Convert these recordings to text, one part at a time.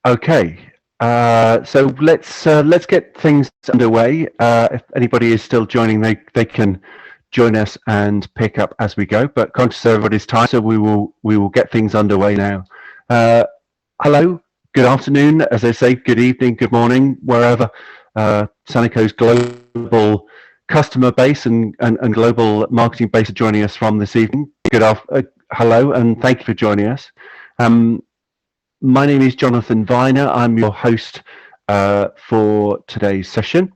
Okay, so let's get things underway. If anybody is still joining, they can join us and pick up as we go. But conscious of everybody's time, so we will get things underway now. Hello, good afternoon, as I say, good evening, good morning, wherever Sanico's global customer base and global marketing base are joining us from this evening. Hello, and thank you for joining us. My name is Jonathan Viner. I'm your host for today's session,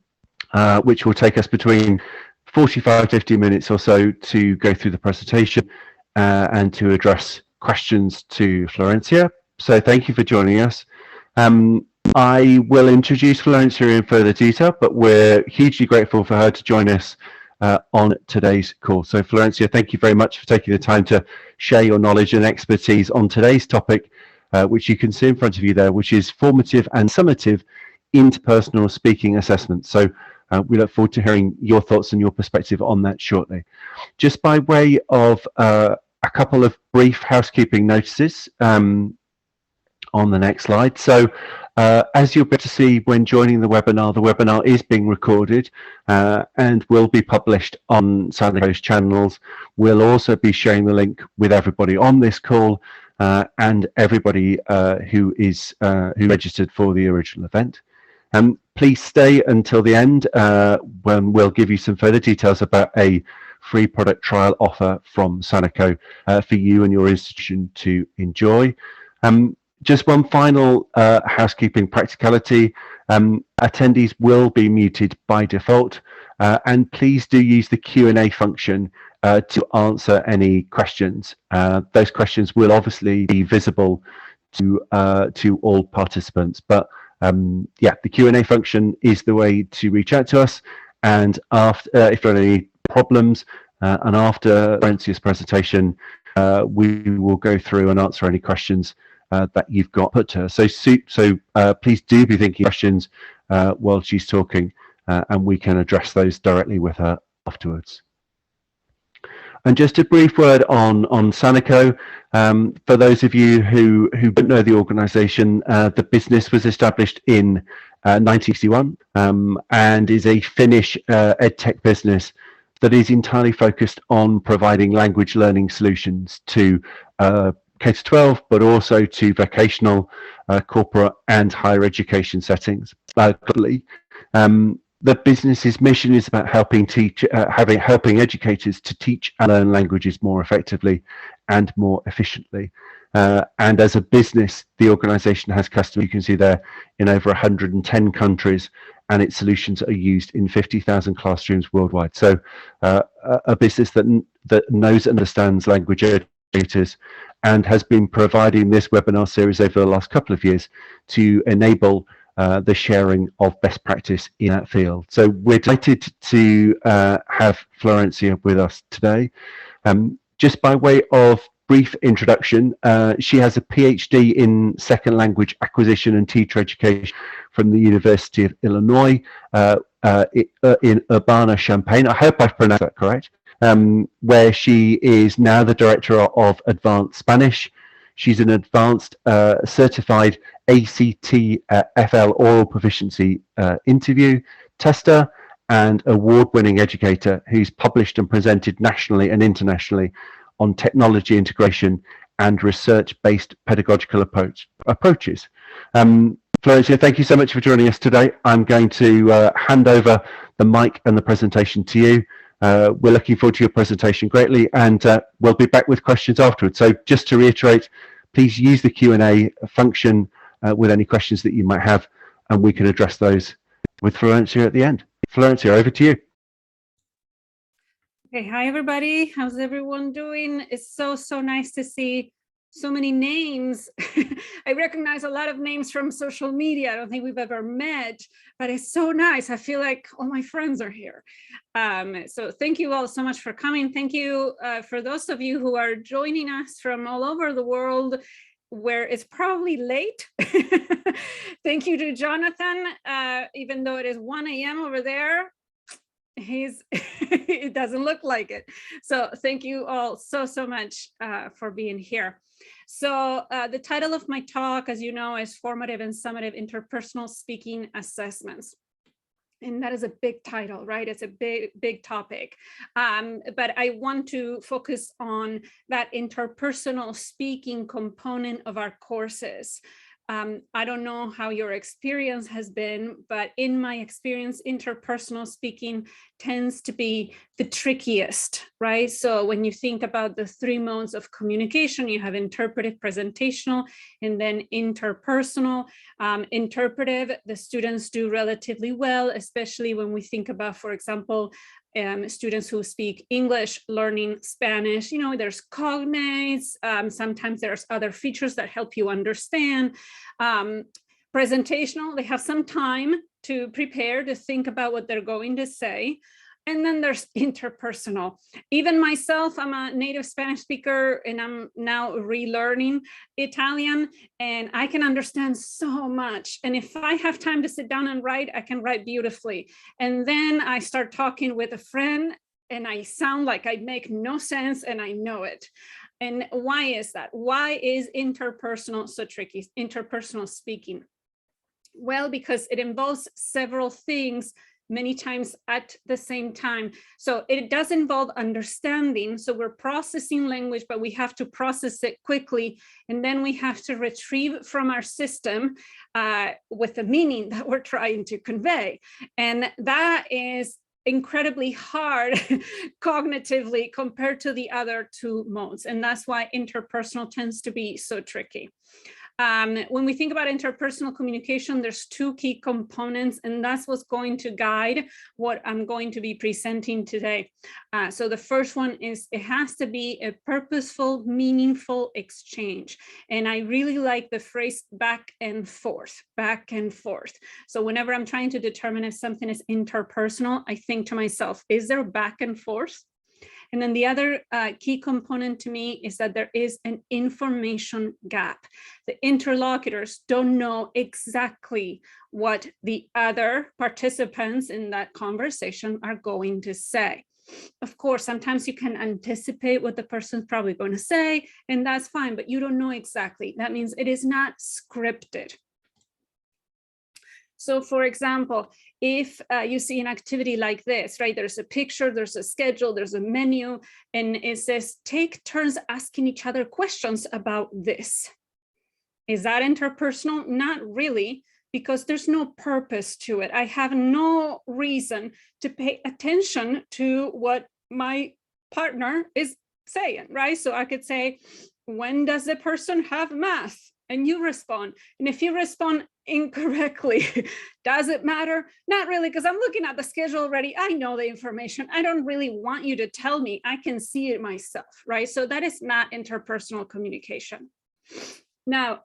which will take us between 45 to 50 minutes or so to go through the presentation and to address questions to Florencia. So thank you for joining us. I will introduce Florencia in further detail, but we're hugely grateful for her to join us on today's call. So Florencia, thank you very much for taking the time to share your knowledge and expertise on today's topic, which you can see in front of you there, which is formative and summative interpersonal speaking assessment. So we look forward to hearing your thoughts and your perspective on that shortly. Just by way of a couple of brief housekeeping notices on the next slide. So as you'll be able to see when joining the webinar is being recorded and will be published on Sanico's channels. We'll also be sharing the link with everybody on this call and everybody who registered for the original event. Please stay until the end when we'll give you some further details about a free product trial offer from Sanico for you and your institution to enjoy. Just one final housekeeping practicality. Attendees will be muted by default, and please do use the Q&A function to answer any questions. Those questions will obviously be visible to all participants, but yeah, the Q&A function is the way to reach out to us. And after, if there are any problems, and after Florencia's presentation, we will go through and answer any questions that you've got put to her. So please do be thinking questions while she's talking, and we can address those directly with her afterwards. And just a brief word on Sanico. For those of you who don't know the organisation, the business was established in 1961 and is a Finnish edtech business that is entirely focused on providing language learning solutions to K-12, but also to vocational, corporate and higher education settings globally. The business's mission is about helping educators to teach and learn languages more effectively and more efficiently. And as a business, the organisation has customers, you can see there, in over 110 countries, and its solutions are used in 50,000 classrooms worldwide. So a business that knows and understands language educators and has been providing this webinar series over the last couple of years to enable the sharing of best practice in that field. So we're delighted to have Florencia with us today. Just by way of brief introduction, she has a PhD in second language acquisition and teacher education from the University of Illinois in Urbana-Champaign. I hope I've pronounced that correct. Where she is now the director of advanced Spanish. She's an advanced certified ACTFL Oral Proficiency Interview tester and award-winning educator who's published and presented nationally and internationally on technology integration and research-based pedagogical approaches. Florencia, thank you so much for joining us today. I'm going to hand over the mic and the presentation to you. We're looking forward to your presentation greatly, and we'll be back with questions afterwards. So just to reiterate, please use the Q&A function with any questions that you might have, and we can address those with Florencia at the end. Florencia, over to you. Okay, hi everybody. How's everyone doing? It's so nice to see so many names. I recognize a lot of names from social media. I don't think we've ever met, but it's so nice. I feel like all my friends are here. So thank you all so much for coming. Thank you for those of you who are joining us from all over the world where it's probably late. Thank you to Jonathan, even though it is 1 a.m. over there. It doesn't look like it. So thank you all so much for being here. So the title of my talk, as you know, is Formative and Summative Interpersonal Speaking Assessments. And that is a big title, right? It's a big topic. But I want to focus on that interpersonal speaking component of our courses. I don't know how your experience has been, but in my experience, interpersonal speaking tends to be the trickiest, right? So when you think about the 3 modes of communication, you have interpretive, presentational, and then interpersonal. Interpretive, the students do relatively well, especially when we think about, for example, students who speak English learning Spanish. You know, there's cognates, sometimes there's other features that help you understand. Presentational, they have some time to prepare, to think about what they're going to say. And then there's interpersonal. Even myself, I'm a native Spanish speaker and I'm now relearning Italian, and I can understand so much. And if I have time to sit down and write, I can write beautifully. And then I start talking with a friend and I sound like I make no sense, and I know it. And why is that? Why is interpersonal so tricky, interpersonal speaking? Well, because it involves several things many times at the same time. So it does involve understanding. So we're processing language, but we have to process it quickly. And then we have to retrieve from our system with the meaning that we're trying to convey. And that is incredibly hard cognitively compared to the other 2 modes. And that's why interpersonal tends to be so tricky. When we think about interpersonal communication, there's 2 key components, and that's what's going to guide what I'm going to be presenting today. So the first one is it has to be a purposeful, meaningful exchange. And I really like the phrase back and forth, back and forth. So whenever I'm trying to determine if something is interpersonal, I think to myself, is there back and forth? And then the other key component to me is that there is an information gap. The interlocutors don't know exactly what the other participants in that conversation are going to say. Of course, sometimes you can anticipate what the person's probably going to say, and that's fine, but you don't know exactly. That means it is not scripted. So for example, if you see an activity like this, right, there's a picture, there's a schedule, there's a menu, and it says, take turns asking each other questions about this. Is that interpersonal? Not really, because there's no purpose to it. I have no reason to pay attention to what my partner is saying, right? So I could say, when does the person have math? And you respond. And if you respond incorrectly, does it matter? Not really, because I'm looking at the schedule already. I know the information. I don't really want you to tell me. I can see it myself, right? So that is not interpersonal communication. Now,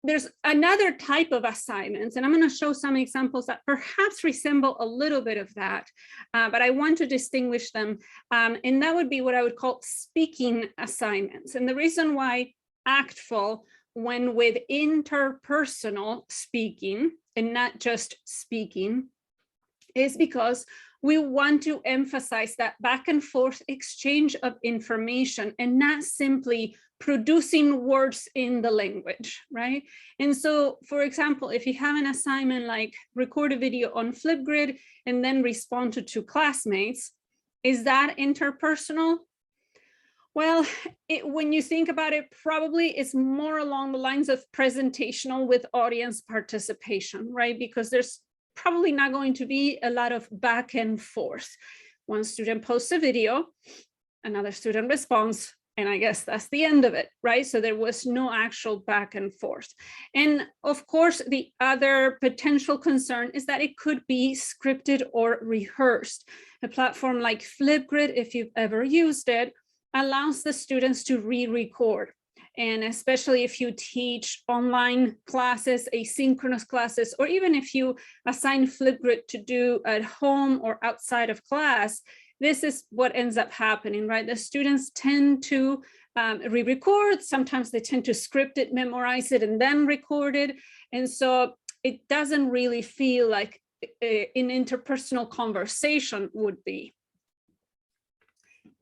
there's another type of assignments, and I'm going to show some examples that perhaps resemble a little bit of that, but I want to distinguish them. And that would be what I would call speaking assignments. And the reason why ACTFL, when with interpersonal speaking and not just speaking, is because we want to emphasize that back and forth exchange of information and not simply producing words in the language, right? And so, for example, if you have an assignment like record a video on Flipgrid and then respond to 2 classmates, is that interpersonal? Well, when you think about it, probably it's more along the lines of presentational with audience participation, right? Because there's probably not going to be a lot of back and forth. One student posts a video, another student responds, and I guess that's the end of it, right? So there was no actual back and forth. And of course, the other potential concern is that it could be scripted or rehearsed. A platform like Flipgrid, if you've ever used it, allows the students to re-record. And especially if you teach online classes, asynchronous classes, or even if you assign Flipgrid to do at home or outside of class, this is what ends up happening, right? The students tend to re-record. Sometimes they tend to script it, memorize it, and then record it. And so it doesn't really feel like an interpersonal conversation would be.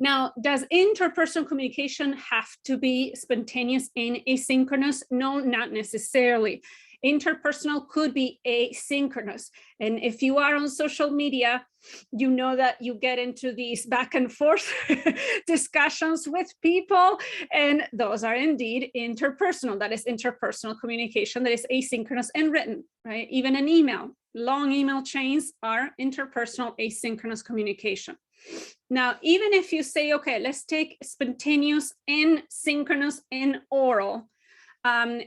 Now, does interpersonal communication have to be spontaneous and asynchronous? No, not necessarily. Interpersonal could be asynchronous. And if you are on social media, you know that you get into these back and forth discussions with people, and those are indeed interpersonal. That is interpersonal communication that is asynchronous and written, right? Even an email, long email chains are interpersonal asynchronous communication. Now, even if you say, okay, let's take spontaneous and synchronous and oral,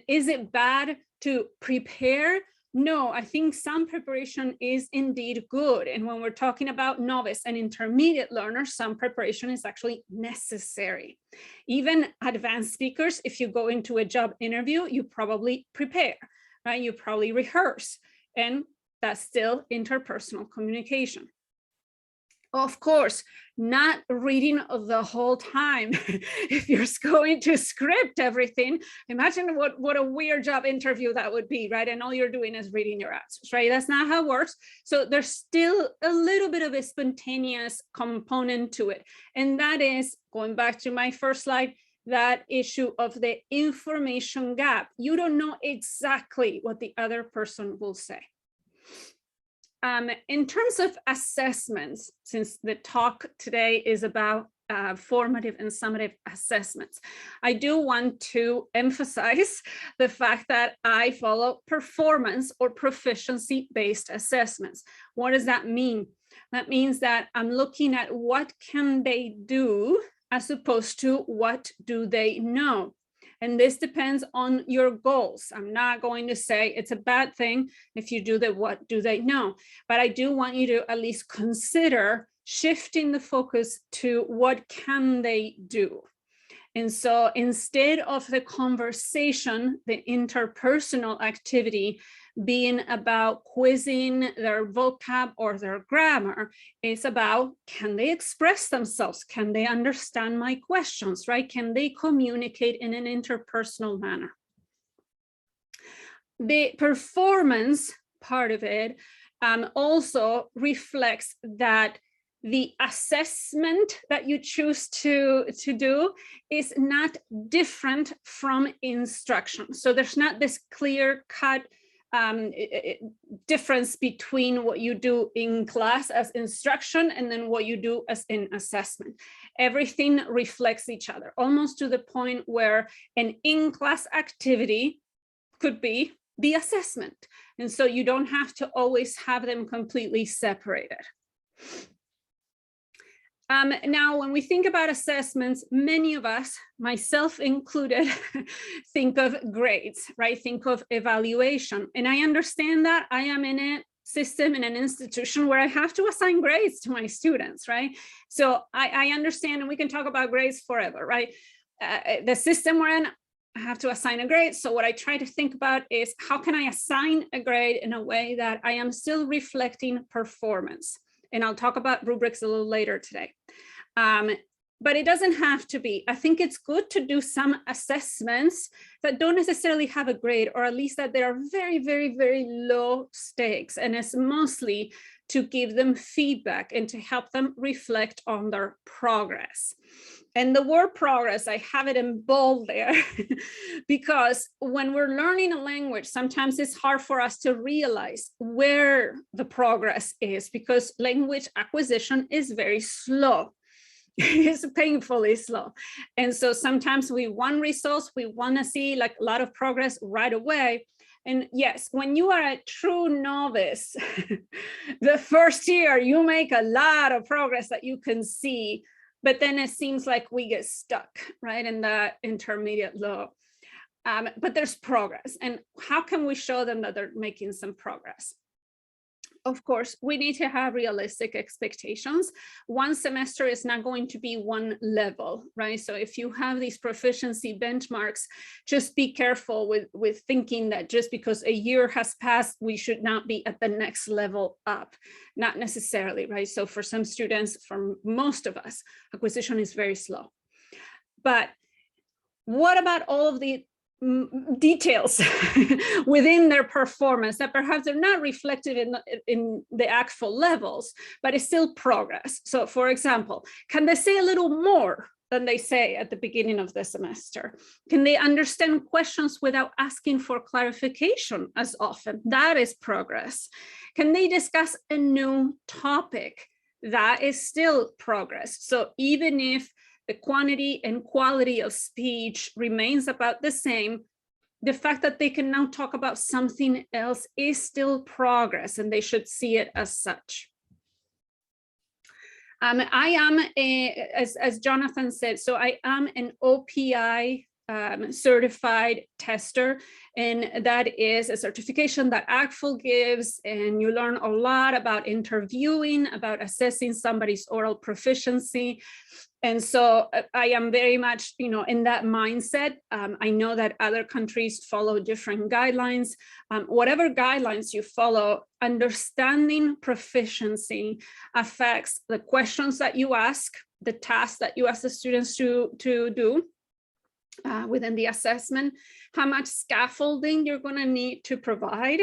is it bad to prepare? No, I think some preparation is indeed good. And when we're talking about novice and intermediate learners, some preparation is actually necessary. Even advanced speakers, if you go into a job interview, you probably prepare, right? You probably rehearse, and that's still interpersonal communication. Of course, not reading the whole time. If you're going to script everything, imagine what a weird job interview that would be, right? And all you're doing is reading your answers, right? That's not how it works. So there's still a little bit of a spontaneous component to it. And that is, going back to my first slide, that issue of the information gap. You don't know exactly what the other person will say. In terms of assessments, since the talk today is about formative and summative assessments, I do want to emphasize the fact that I follow performance or proficiency-based assessments. What does that mean? That means that I'm looking at what can they do as opposed to what do they know. And this depends on your goals. I'm not going to say it's a bad thing if you do the what do they know, but I do want you to at least consider shifting the focus to what can they do. And so instead of the conversation, the interpersonal activity being about quizzing their vocab or their grammar, it's about, can they express themselves? Can they understand my questions, right? Can they communicate in an interpersonal manner? The performance part of it also reflects that the assessment that you choose to do is not different from instruction. So there's not this clear-cut difference between what you do in class as instruction and then what you do as in assessment. Everything reflects each other, almost to the point where an in-class activity could be the assessment. And so you don't have to always have them completely separated. Now, when we think about assessments, many of us, myself included, think of grades, right? Think of evaluation. And I understand that. I am in a system, in an institution where I have to assign grades to my students, right? So I understand, and we can talk about grades forever, right? The system we're in, I have to assign a grade. So what I try to think about is, how can I assign a grade in a way that I am still reflecting performance? And I'll talk about rubrics a little later today. But it doesn't have to be. I think it's good to do some assessments that don't necessarily have a grade, or at least that they are very, very, very low stakes. And it's mostly to give them feedback and to help them reflect on their progress. And the word progress, I have it in bold there, because when we're learning a language, sometimes it's hard for us to realize where the progress is, because language acquisition is very slow. It's painfully slow. And so sometimes we want results, we want to see like a lot of progress right away. And yes, when you are a true novice, the first year you make a lot of progress that you can see, but then it seems like we get stuck, right, in that intermediate low. But there's progress. And how can we show them that they're making some progress? Of course, we need to have realistic expectations. One semester is not going to be one level, right? So if you have these proficiency benchmarks, just be careful with thinking that just because a year has passed, we should not be at the next level up. Not necessarily, right? So for some students, for most of us, acquisition is very slow. But what about all of the details within their performance that perhaps they're not reflected in the actual levels, but it's still progress. So for example, can they say a little more than they say at the beginning of the semester? Can they understand questions without asking for clarification as often? That is progress. Can they discuss a new topic? That is still progress. So even if the quantity and quality of speech remains about the same, the fact that they can now talk about something else is still progress, and they should see it as such. I am, as Jonathan said, so I am an OPI certified tester, and that is a certification that ACTFL gives, and you learn a lot about interviewing, about assessing somebody's oral proficiency. And so I am very much, in that mindset. I know that other countries follow different guidelines. Whatever guidelines you follow, understanding proficiency affects the questions that you ask, the tasks that you ask the students to do within the assessment, how much scaffolding you're going to need to provide.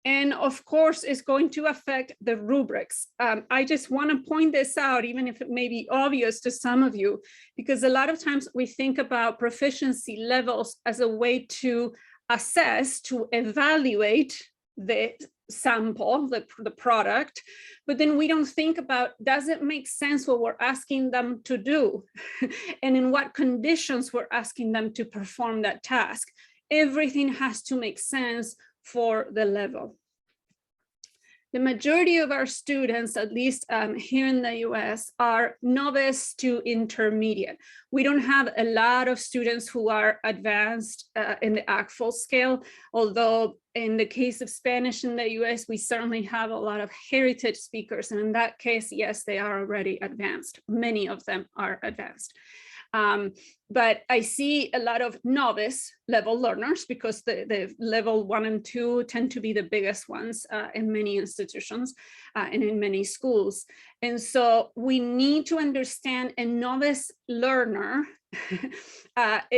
And of course, it's going to affect the rubrics. I just want to point this out, even if it may be obvious to some of you, because a lot of times we think about proficiency levels as a way to assess, to evaluate the sample, the product, but then we don't think about, does it make sense what we're asking them to do? And in what conditions we're asking them to perform that task? Everything has to make sense for the level. The majority of our students, at least here in the US, are novice to intermediate. We don't have a lot of students who are advanced in the ACTFL scale, although in the case of Spanish in the US, we certainly have a lot of heritage speakers. And in that case, yes, they are already advanced. Many of them are advanced. But I see a lot of novice level learners, because the level 1 and 2 tend to be the biggest ones in many institutions and in many schools. And so we need to understand a novice learner,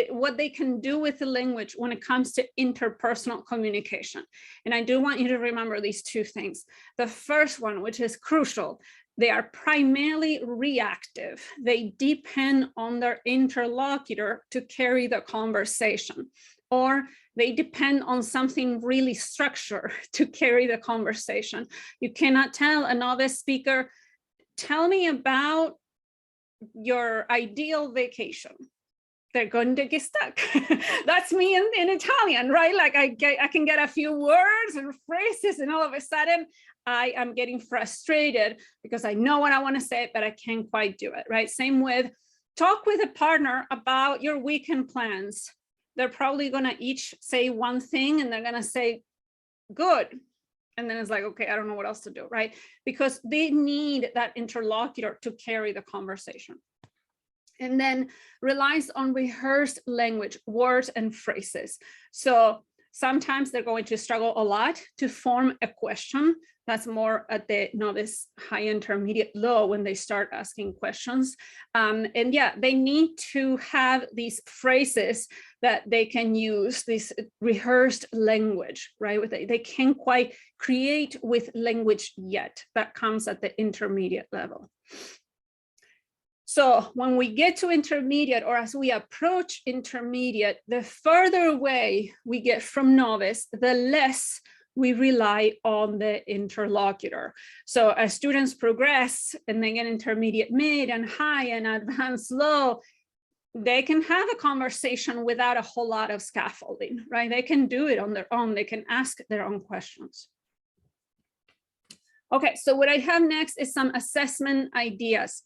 what they can do with the language when it comes to interpersonal communication. And I do want you to remember these two things. The first one, which is crucial, they are primarily reactive. They depend on their interlocutor to carry the conversation, or they depend on something really structured to carry the conversation. You cannot tell a novice speaker, tell me about your ideal vacation. They're going to get stuck. That's me in Italian, right? Like I can get a few words and phrases, and all of a sudden I am getting frustrated because I know what I want to say, but I can't quite do it, right? Same with talk with a partner about your weekend plans. They're probably going to each say one thing, and they're going to say, good. And then it's like, okay, I don't know what else to do, right? Because they need that interlocutor to carry the conversation. And then relies on rehearsed language, words and phrases. So sometimes they're going to struggle a lot to form a question. That's more at the novice, high, intermediate, low when they start asking questions. And yeah, they need to have these phrases that they can use, this rehearsed language, right? They can't quite create with language yet. That comes at the intermediate level. So when we get to intermediate, or as we approach intermediate, the further away we get from novice, the less we rely on the interlocutor. So as students progress and they get intermediate mid and high and advanced low, they can have a conversation without a whole lot of scaffolding, right? They can do it on their own. They can ask their own questions. Okay, so what I have next is some assessment ideas.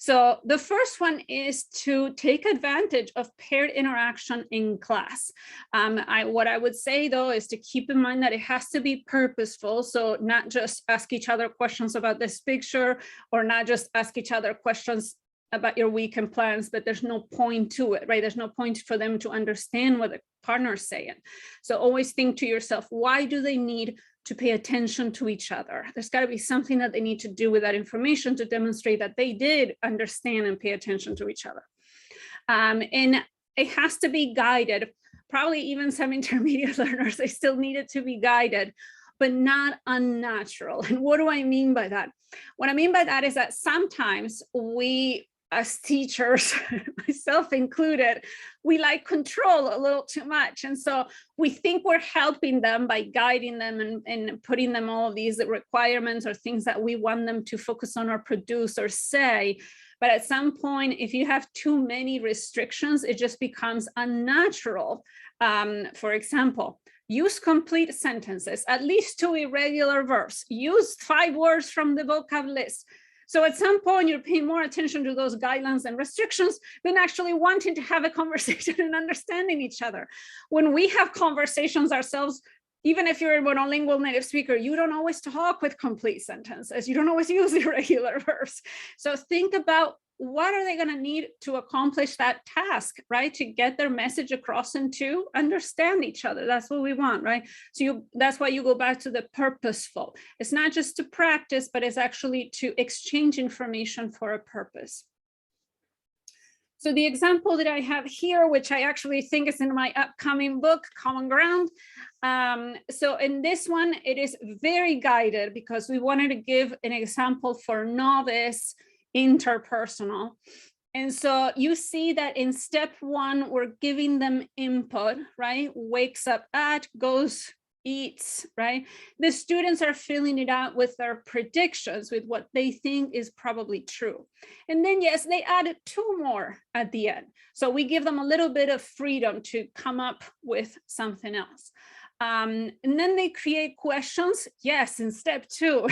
So the first one is to take advantage of paired interaction in class. What I would say, though, is to keep in mind that it has to be purposeful. So not just ask each other questions about this picture, or not just ask each other questions about your weekend plans, but there's no point to it, right? There's no point for them to understand what the partner's saying. So always think to yourself, why do they need to pay attention to each other? There's got to be something that they need to do with that information to demonstrate that they did understand and pay attention to each other. And it has to be guided probably even some intermediate learners, they still needed to be guided, but not unnatural. And what do I mean by that? What I mean by that is that sometimes we, as teachers, myself included, we like control a little too much. And so we think we're helping them by guiding them and putting them all of these requirements or things that we want them to focus on or produce or say. But at some point, if you have too many restrictions, it just becomes unnatural. For example, use complete sentences, at least 2 irregular verbs, use 5 words from the vocab list. So at some point, you're paying more attention to those guidelines and restrictions than actually wanting to have a conversation and understanding each other. When we have conversations ourselves, even if you're a monolingual native speaker, you don't always talk with complete sentences. You don't always use irregular verbs. So think about, what are they going to need to accomplish that task, right? To get their message across and to understand each other. That's what we want, right? So that's why you go back to the purposeful. It's not just to practice, but it's actually to exchange information for a purpose. So the example that I have here, which I actually think is in my upcoming book, Common Ground. So in this one, it is very guided because we wanted to give an example for novice interpersonal. And so you see that in step 1, we're giving them input, right? Wakes up at, goes, eats, right? The students are filling it out with their predictions, with what they think is probably true. And then, yes, they added 2 more at the end. So we give them a little bit of freedom to come up with something else. And then they create questions. Yes, in step 2,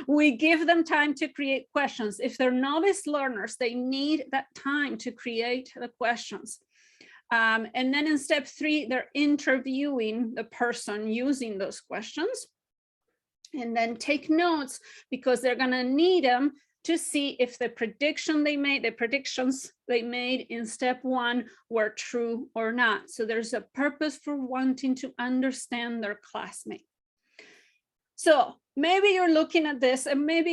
we give them time to create questions. If they're novice learners, they need that time to create the questions. And then in step 3, they're interviewing the person using those questions. And then take notes, because they're going to need them to see if the predictions they made in step 1 were true or not. So there's a purpose for wanting to understand their classmate. So maybe you're looking at this, and maybe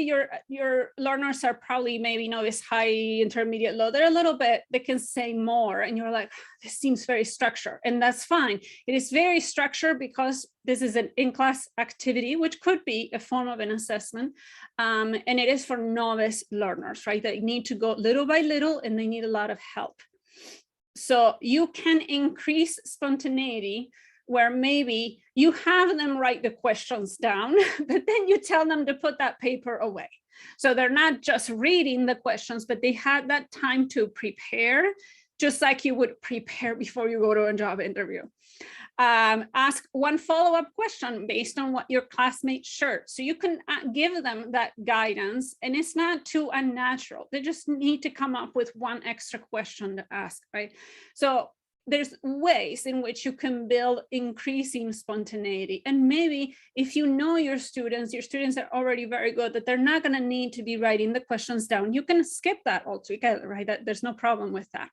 your learners are probably maybe novice, high, intermediate, low. They're a little bit, they can say more, and you're like, this seems very structured, and that's fine. It is very structured because this is an in-class activity, which could be a form of an assessment, and it is for novice learners, right? They need to go little by little, and they need a lot of help. So you can increase spontaneity, where maybe you have them write the questions down, but then you tell them to put that paper away. So they're not just reading the questions, but they had that time to prepare, just like you would prepare before you go to a job interview. Ask one follow-up question based on what your classmates shared. So you can give them that guidance, and it's not too unnatural. They just need to come up with one extra question to ask, right? So there's ways in which you can build increasing spontaneity. And maybe if you know your students are already very good, that they're not going to need to be writing the questions down. You can skip that altogether, right? There's no problem with that.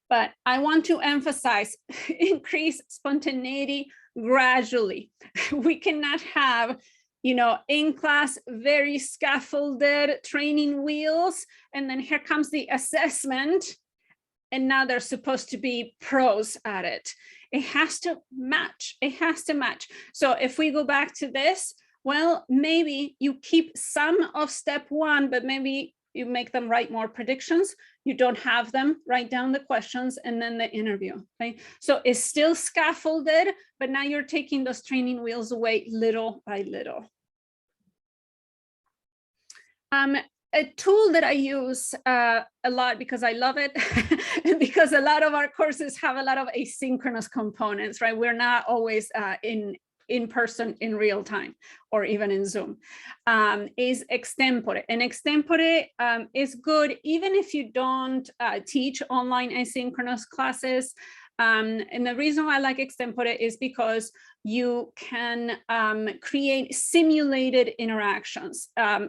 But I want to emphasize, increase spontaneity gradually. We cannot have, in class, very scaffolded training wheels, and then here comes the assessment, and now they're supposed to be pros at it. It has to match. It has to match. So if we go back to this, well, maybe you keep some of step 1, but maybe you make them write more predictions. You don't have them write down the questions, and then the interview, right? So it's still scaffolded, but now you're taking those training wheels away little by little. A tool that I use a lot because I love it, and because a lot of our courses have a lot of asynchronous components, right? We're not always in person in real time, or even in Zoom, is Extempore. And Extempore is good even if you don't teach online asynchronous classes. And the reason why I like Extempore is because you can create simulated interactions.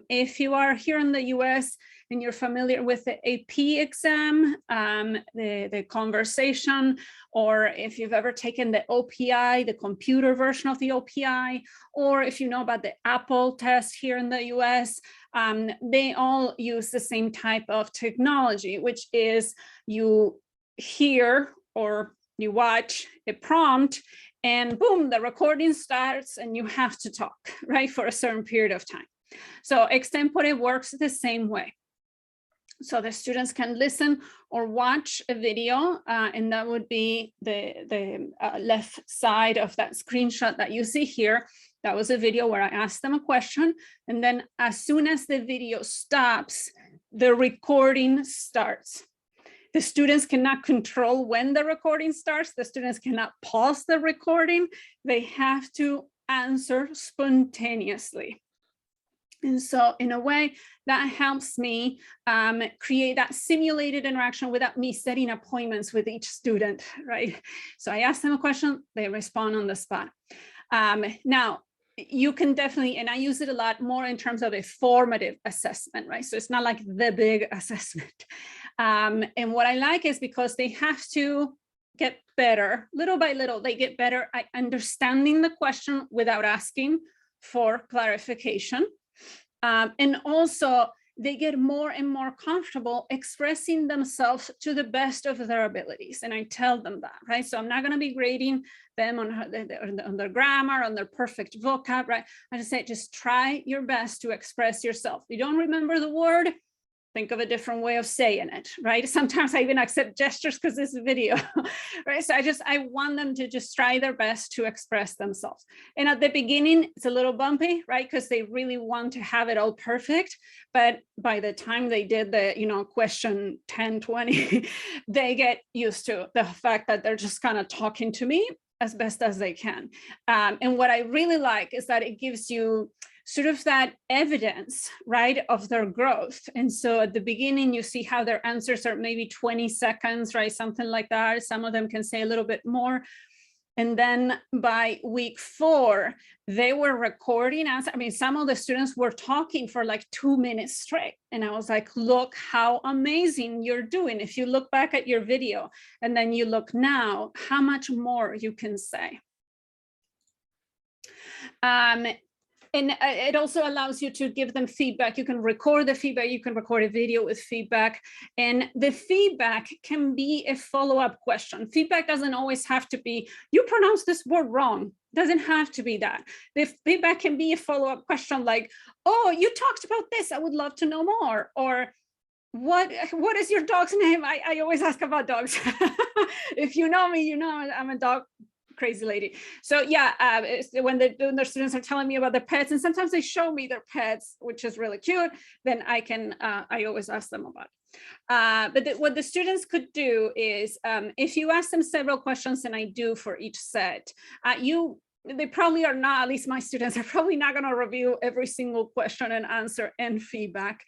If you are here in the US and you're familiar with the AP exam, the conversation, or if you've ever taken the OPI, the computer version of the OPI, or if you know about the Apple test here in the US, they all use the same type of technology, which is you hear or you watch a prompt, and boom, the recording starts and you have to talk, right, for a certain period of time. So Extempore works the same way. So the students can listen or watch a video, and that would be the left side of that screenshot that you see here. That was a video where I asked them a question, and then as soon as the video stops, the recording starts. The students cannot control when the recording starts. The students cannot pause the recording. They have to answer spontaneously. And so in a way that helps me create that simulated interaction without me setting appointments with each student, right? So I ask them a question, they respond on the spot. Now, you can definitely, and I use it a lot more in terms of a formative assessment, right? So it's not like the big assessment. And what I like is because they have to get better, little by little, they get better at understanding the question without asking for clarification. And also they get more and more comfortable expressing themselves to the best of their abilities. And I tell them that, right? So I'm not going to be grading them on their grammar, on their perfect vocab, right? I just say, just try your best to express yourself. You don't remember the word, think of a different way of saying it, right? Sometimes I even accept gestures because this is a video, right? So I want them to just try their best to express themselves. And at the beginning, it's a little bumpy, right? Because they really want to have it all perfect. But by the time they did the, question 10, 20, they get used to the fact that they're just kind of talking to me as best as they can. And what I really like is that it gives you sort of that evidence, right, of their growth. And so at the beginning, you see how their answers are maybe 20 seconds, right, something like that. Some of them can say a little bit more. And then by week 4, they were recording answers. I mean, some of the students were talking for like 2 minutes straight. And I was like, look how amazing you're doing. If you look back at your video and then you look now, how much more you can say. And it also allows you to give them feedback. You can record the feedback, you can record a video with feedback, and the feedback can be a follow-up question. Feedback doesn't always have to be, you pronounced this word wrong. Doesn't have to be that. The feedback can be a follow-up question like, oh, you talked about this, I would love to know more. Or what is your dog's name? I always ask about dogs. If you know me, you know I'm a dog crazy lady. So yeah, when their students are telling me about their pets, and sometimes they show me their pets, which is really cute, then I always ask them about it. But what the students could do is, if you ask them several questions, and I do for each set, they probably are not, at least my students are probably not going to review every single question and answer and feedback.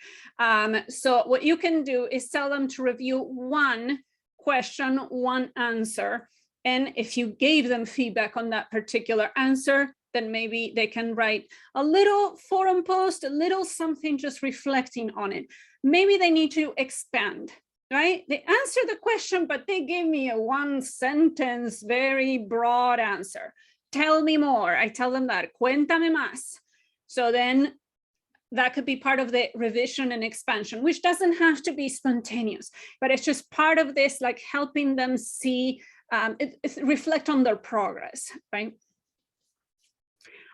So what you can do is tell them to review one question, one answer. And if you gave them feedback on that particular answer, then maybe they can write a little forum post, a little something just reflecting on it. Maybe they need to expand, right? They answered the question, but they gave me a 1-sentence, very broad answer. Tell me more. I tell them that, cuéntame más. So then that could be part of the revision and expansion, which doesn't have to be spontaneous, but it's just part of this, like helping them see, reflect on their progress, right?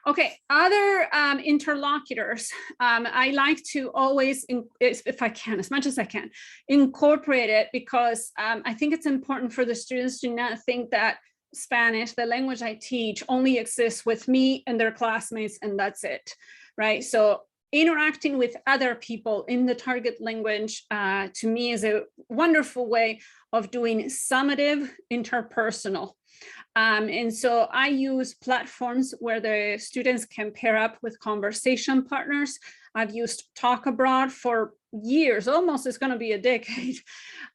Okay, other interlocutors, I like to always, if I can, as much as I can, incorporate it, because I think it's important for the students to not think that Spanish, the language I teach, only exists with me and their classmates, and that's it, right? So interacting with other people in the target language, to me, is a wonderful way of doing summative interpersonal. And so I use platforms where the students can pair up with conversation partners. I've used Talk Abroad for years, almost it's going to be a decade.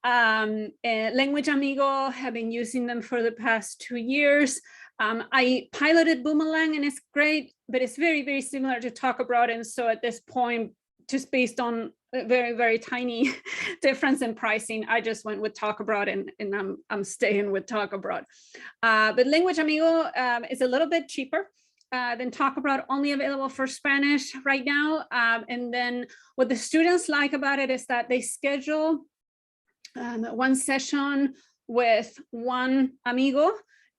Language Amigo, have been using them for the past 2 years. I piloted Boomerang and it's great, but it's very, very similar to Talk Abroad. And so at this point, just based on a very, very tiny difference in pricing, I just went with Talk Abroad, and I'm staying with Talk Abroad. But Language Amigo is a little bit cheaper than Talk Abroad, only available for Spanish right now. And then what the students like about it is that they schedule one session with one amigo,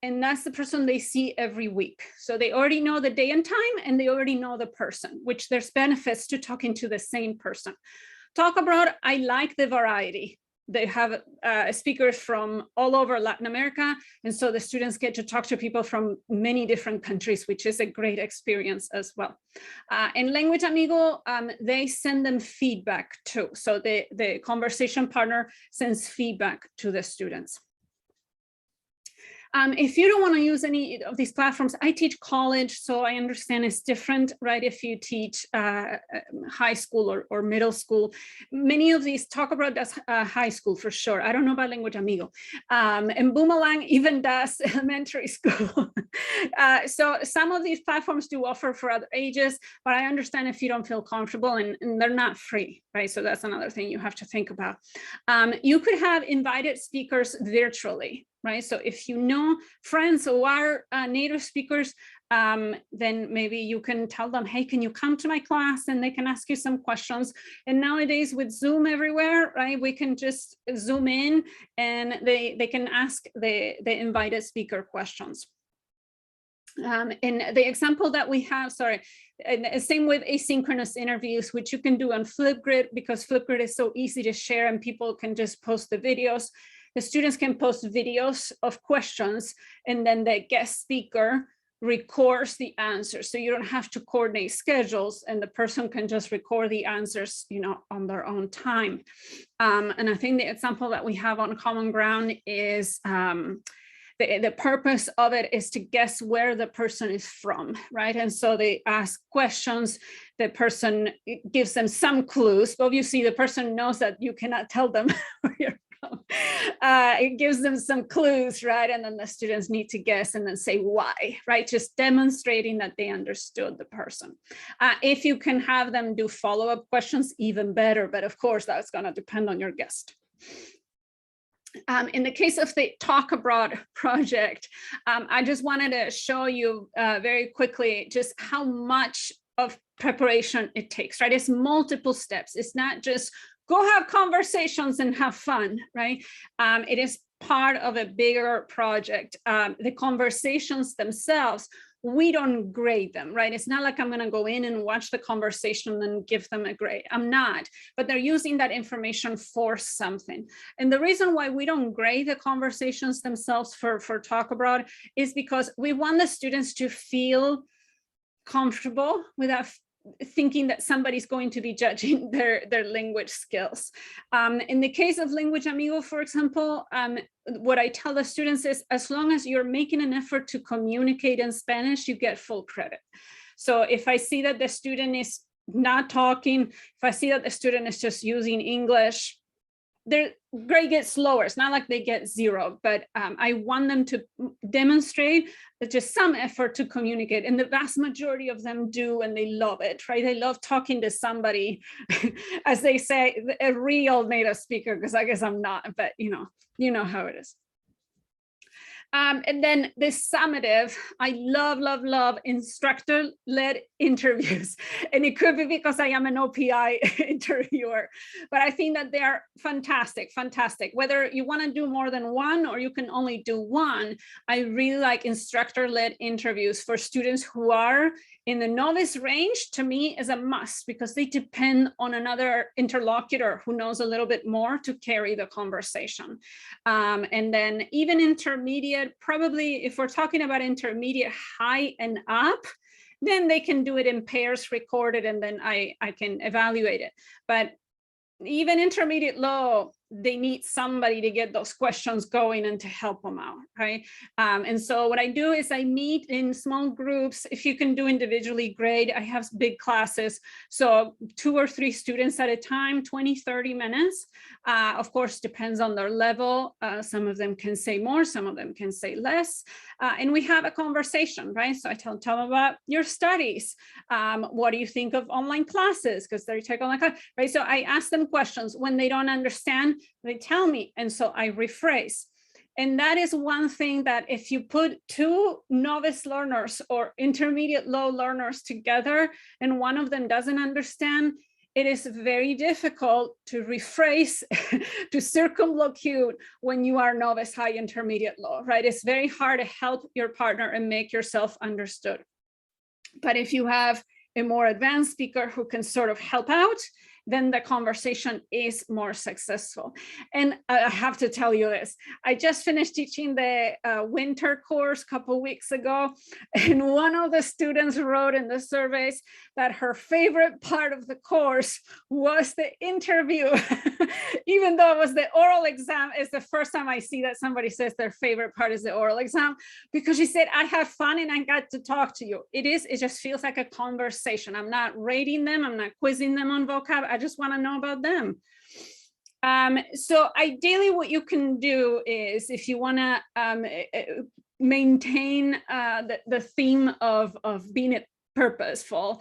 and that's the person they see every week. So they already know the day and time, and they already know the person, which there's benefits to talking to the same person. Talk Abroad, I like the variety. They have speakers from all over Latin America, and so the students get to talk to people from many different countries, which is a great experience as well. In Language Amigo, they send them feedback too. So the conversation partner sends feedback to the students. If you don't want to use any of these platforms, I teach college, so I understand it's different, right? If you teach high school or middle school, many of these, Talk Abroad does high school for sure. I don't know about Language Amigo. And Boomerang even does elementary school. So some of these platforms do offer for other ages, but I understand if you don't feel comfortable, and they're not free, right? So that's another thing you have to think about. You could have invited speakers virtually, right? So if you know friends who are native speakers, then maybe you can tell them, hey, can you come to my class? And they can ask you some questions. And nowadays with Zoom everywhere, right, we can just Zoom in and they can ask the invited speaker questions. In the example that we have, and same with asynchronous interviews, which you can do on Flipgrid, because Flipgrid is so easy to share and people can just post the videos. The students can post videos of questions, and then the guest speaker records the answers. So you don't have to coordinate schedules, and the person can just record the answers, you know, on their own time. And I think the example that we have on Common Ground is the purpose of it is to guess where the person is from, right? And so they ask questions, the person gives them some clues. Obviously, the person knows that you cannot tell them where you're from. It gives them some clues, right? And then the students need to guess and then say why, right? Just demonstrating that they understood the person. If you can have them do follow-up questions, even better. But of course, that's going to depend on your guest. In the case of the Talk Abroad project, I just wanted to show you very quickly just how much of preparation it takes, right? It's multiple steps. It's not just go have conversations and have fun, right? It is part of a bigger project. The conversations themselves, we don't grade them, right? It's not like I'm going to go in and watch the conversation and give them a grade. I'm not, but they're using that information for something. And the reason why we don't grade the conversations themselves for Talk Abroad is because we want the students to feel comfortable without thinking that somebody's going to be judging their language skills. In the case of Language Amigo, for example, what I tell the students is, as long as you're making an effort to communicate in Spanish, you get full credit. So if I see that the student is not talking, if I see that the student is just using English, their grade gets lower. It's not like they get 0, but I want them to demonstrate just some effort to communicate. And the vast majority of them do, and they love it, right? They love talking to somebody, as they say, a real native speaker, because I guess I'm not, but you know how it is. And then this summative, I love instructor-led interviews. And it could be because I am an OPI interviewer, but I think that they are fantastic. Whether you want to do more than one or you can only do one, I really like instructor-led interviews for students who are in the novice range. To me is a must, because they depend on another interlocutor who knows a little bit more to carry the conversation. And then even intermediate, probably if we're talking about intermediate high and up, then they can do it in pairs recorded, and then I can evaluate it. But even intermediate low, they need somebody to get those questions going and to help them out, right? And so what I do is I meet in small groups. If you can do individually, great. I have big classes, so 2 or 3 students at a time, 20, 30 minutes. Of course, depends on their level. Some of them can say more, some of them can say less. And we have a conversation, right? So I tell them about your studies. What do you think of online classes? Because they take online classes, right? So I ask them questions. When they don't understand, they tell me, and so I rephrase. And that is one thing that if you put 2 novice learners or intermediate low learners together and one of them doesn't understand, it is very difficult to rephrase, to circumlocute when you are novice, high, intermediate, low, right? It's very hard to help your partner and make yourself understood. But if you have a more advanced speaker who can sort of help out, then the conversation is more successful. And I have to tell you this, I just finished teaching the winter course a couple weeks ago, and one of the students wrote in the surveys that her favorite part of the course was the interview. Even though it was the oral exam, it's the first time I see that somebody says their favorite part is the oral exam, because she said, I had fun and I got to talk to you. It just feels like a conversation. I'm not rating them, I'm not quizzing them on vocab, I just want to know about them. So ideally what you can do is, if you want to maintain the theme of being purposeful,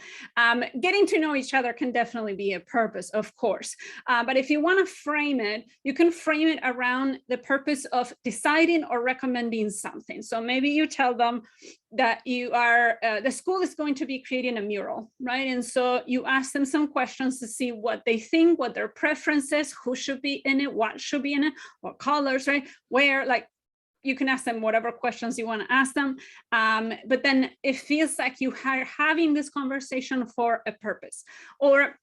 getting to know each other can definitely be a purpose, of course. But if you want to frame it, you can frame it around the purpose of deciding or recommending something. So maybe you tell them that you are, the school is going to be creating a mural, right? And so you ask them some questions to see what they think, what their preference is, who should be in it, what should be in it, what colors, right? Where, like, you can ask them whatever questions you want to ask them. But then it feels like you are having this conversation for a purpose. Or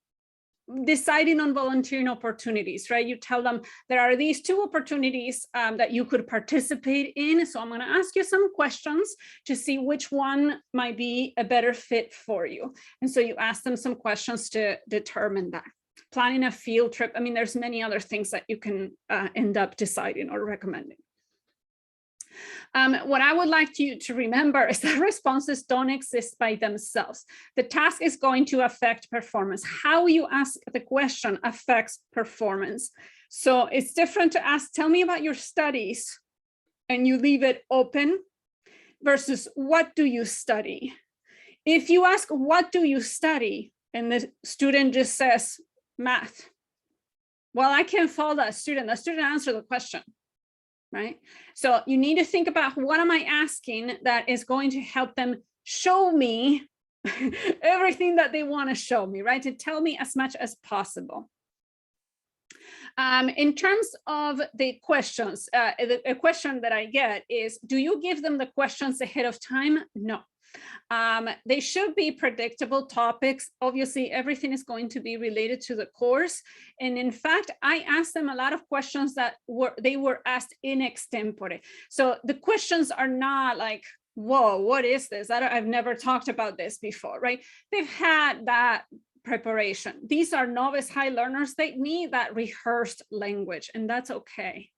deciding on volunteering opportunities, right? You tell them there are these two opportunities that you could participate in. So I'm going to ask you some questions to see which one might be a better fit for you. And so you ask them some questions to determine that. Planning a field trip. I mean, there's many other things that you can end up deciding or recommending. What I would like you to remember is that responses don't exist by themselves. The task is going to affect performance. How you ask the question affects performance. So it's different to ask, tell me about your studies, and you leave it open, versus what do you study? If you ask, what do you study? And the student just says, math. Well, I can't follow that student. The student answered the question. Right? So you need to think about, what am I asking that is going to help them show me everything that they want to show me, right? To tell me as much as possible. In terms of the questions, a question that I get is, do you give them the questions ahead of time? No. They should be predictable topics. Obviously, everything is going to be related to the course. And in fact, I asked them a lot of questions that they were asked in extempore. So the questions are not like, whoa, what is this? I've never talked about this before, right? They've had that preparation. These are novice high learners. They need that rehearsed language, and that's okay.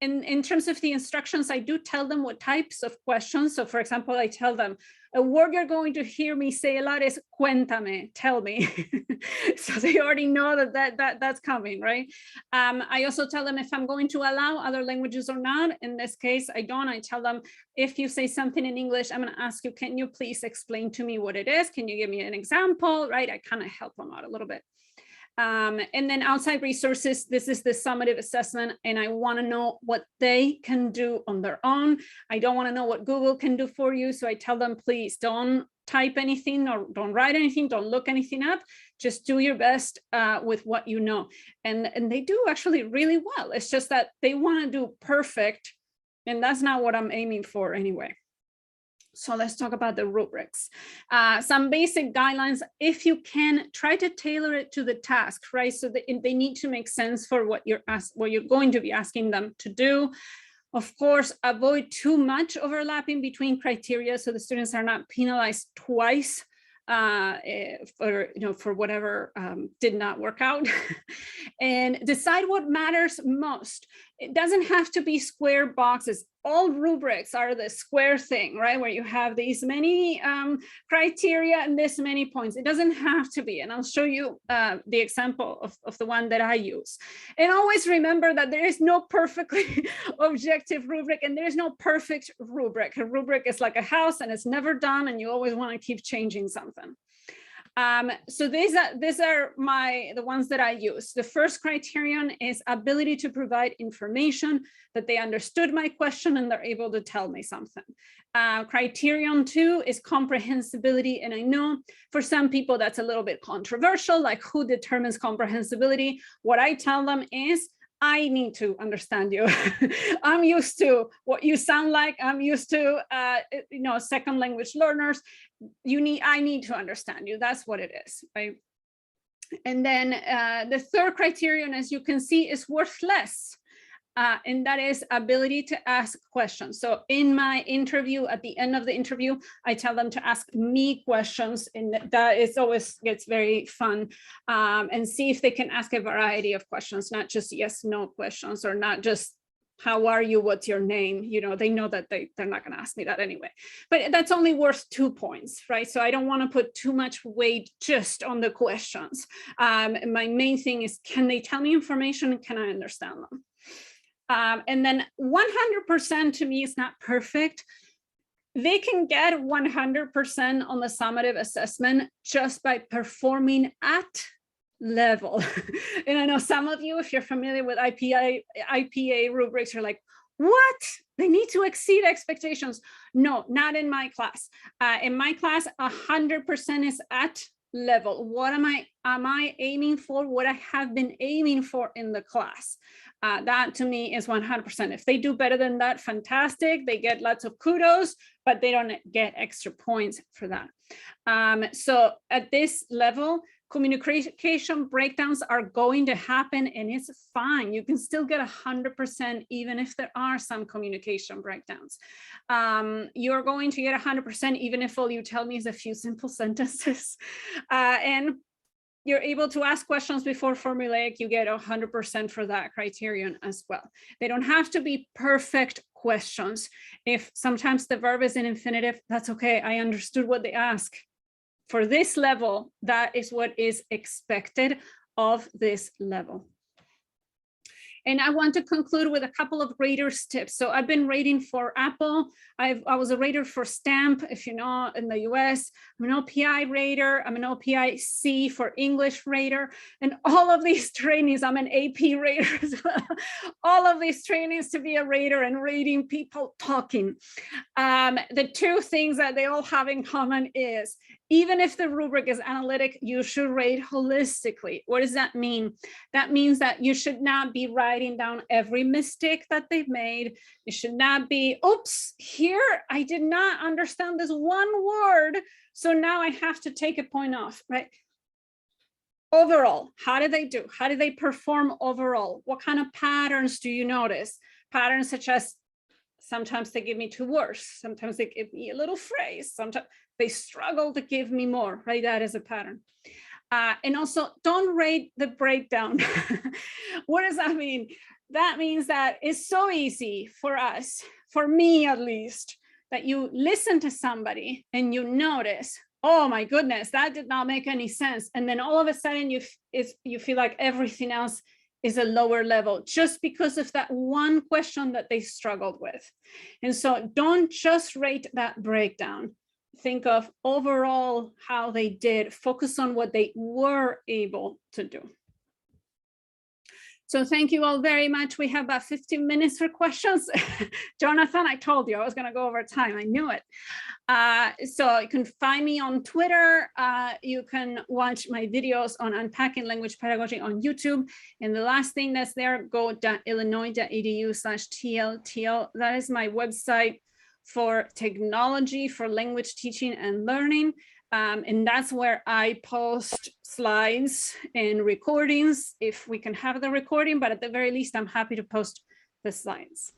In terms of the instructions, I do tell them what types of questions. So for example, I tell them, a word you're going to hear me say a lot is cuéntame, tell me. So they already know that's coming, right? I also tell them if I'm going to allow other languages or not. In this case, I don't. I tell them, if you say something in English, I'm going to ask you, can you please explain to me what it is? Can you give me an example, right? I kind of help them out a little bit. And then outside resources, this is the summative assessment, and I want to know what they can do on their own. I don't want to know what Google can do for you. So I tell them, please don't type anything or don't write anything, don't look anything up. Just do your best with what you know. And they do actually really well. It's just that they want to do perfect, and that's not what I'm aiming for anyway. So let's talk about the rubrics. Some basic guidelines. If you can, try to tailor it to the task, right? So they need to make sense for what you're going to be asking them to do. Of course, avoid too much overlapping between criteria, so the students are not penalized twice for whatever did not work out. And decide what matters most. It doesn't have to be square boxes. All rubrics are the square thing, right? Where you have these many criteria and this many points. It doesn't have to be. And I'll show you the example of the one that I use. And always remember that there is no perfectly objective rubric, and there is no perfect rubric. A rubric is like a house, and it's never done, and you always want to keep changing something. So these are the ones that I use. The first criterion is ability to provide information, that they understood my question and they're able to tell me something. Criterion 2 is comprehensibility. And I know for some people that's a little bit controversial, like who determines comprehensibility? What I tell them is, I need to understand you. I'm used to what you sound like. I'm used to, second language learners. I need to understand you. That's what it is, right? And then the third criterion, as you can see, is worth less. And that is ability to ask questions. So in my interview, at the end of the interview, I tell them to ask me questions, and that is always gets very fun, and see if they can ask a variety of questions, not just yes, no questions, or not just how are you, what's your name? You know, they know that they're not going to ask me that anyway, but that's only worth 2 points, right? So I don't want to put too much weight just on the questions. My main thing is, can they tell me information and can I understand them? And then 100% to me is not perfect. They can get 100% on the summative assessment just by performing at level. And I know some of you, if you're familiar with IPA rubrics, are like, what? They need to exceed expectations. No, not in my class. In my class, 100% is at level. What am I aiming for? What I have been aiming for in the class. That to me is 100%. If they do better than that, fantastic. They get lots of kudos, but they don't get extra points for that. So at this level, communication breakdowns are going to happen, and it's fine. You can still get 100% even if there are some communication breakdowns. You're going to get 100% even if all you tell me is a few simple sentences. And you're able to ask questions before formulaic, you get 100% for that criterion as well. They don't have to be perfect questions. If sometimes the verb is in infinitive, that's okay. I understood what they ask. For this level, that is what is expected of this level. And I want to conclude with a couple of raters tips. So I've been rating for Apple. I was a rater for Stamp, if you know, in the US. I'm an OPI rater. I'm an OPI C for English rater. And all of these trainings, I'm an AP rater as well. All of these trainings to be a rater and rating people talking. The two things that they all have in common is, even if the rubric is analytic, you should rate holistically. What does that mean? That means that you should not be writing down every mistake that they've made. You should not be, oops, here I did not understand this one word, so now I have to take a point off, right? Overall, how did they do? How did they perform overall? What kind of patterns do you notice? Patterns such as, sometimes they give me 2 words, sometimes they give me a little phrase, sometimes they struggle to give me more, right? That is a pattern. And also, don't rate the breakdown. What does that mean? That means that it's so easy for us, for me at least, that you listen to somebody and you notice, oh my goodness, that did not make any sense. And then all of a sudden you feel like everything else is a lower level just because of that one question that they struggled with. And so don't just rate that breakdown. Think of overall how they did, focus on what they were able to do. So thank you all very much. We have about 15 minutes for questions. Jonathan, I told you I was going to go over time. I knew it. So you can find me on Twitter. You can watch my videos on unpacking language pedagogy on YouTube. And the last thing that's there, go.illinois.edu/TLTL. That is my website for technology, for language teaching and learning. And that's where I post slides and recordings, if we can have the recording, but at the very least, I'm happy to post the slides.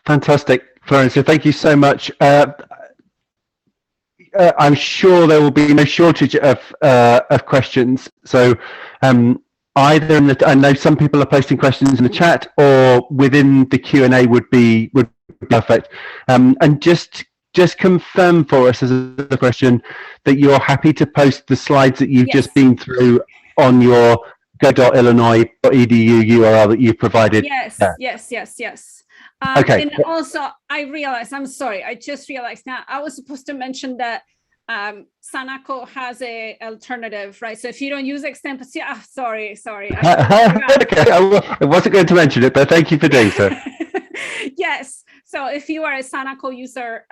Fantastic, Florencia, thank you so much. I'm sure there will be no shortage of questions. So either in the, I know some people are posting questions in the chat, or within the Q&A would be perfect. And just confirm for us as a question that you're happy to post the slides that you've just been through on your go.illinois.edu URL that you provided. Yes, there. yes. Okay. And also, I realized, I'm sorry, I just realized now, I was supposed to mention that Sanaco has a alternative, right? So if you don't use Extempore, sorry. Okay, I wasn't going to mention it, but thank you for doing so. Yes. So if you are a Sanaco user,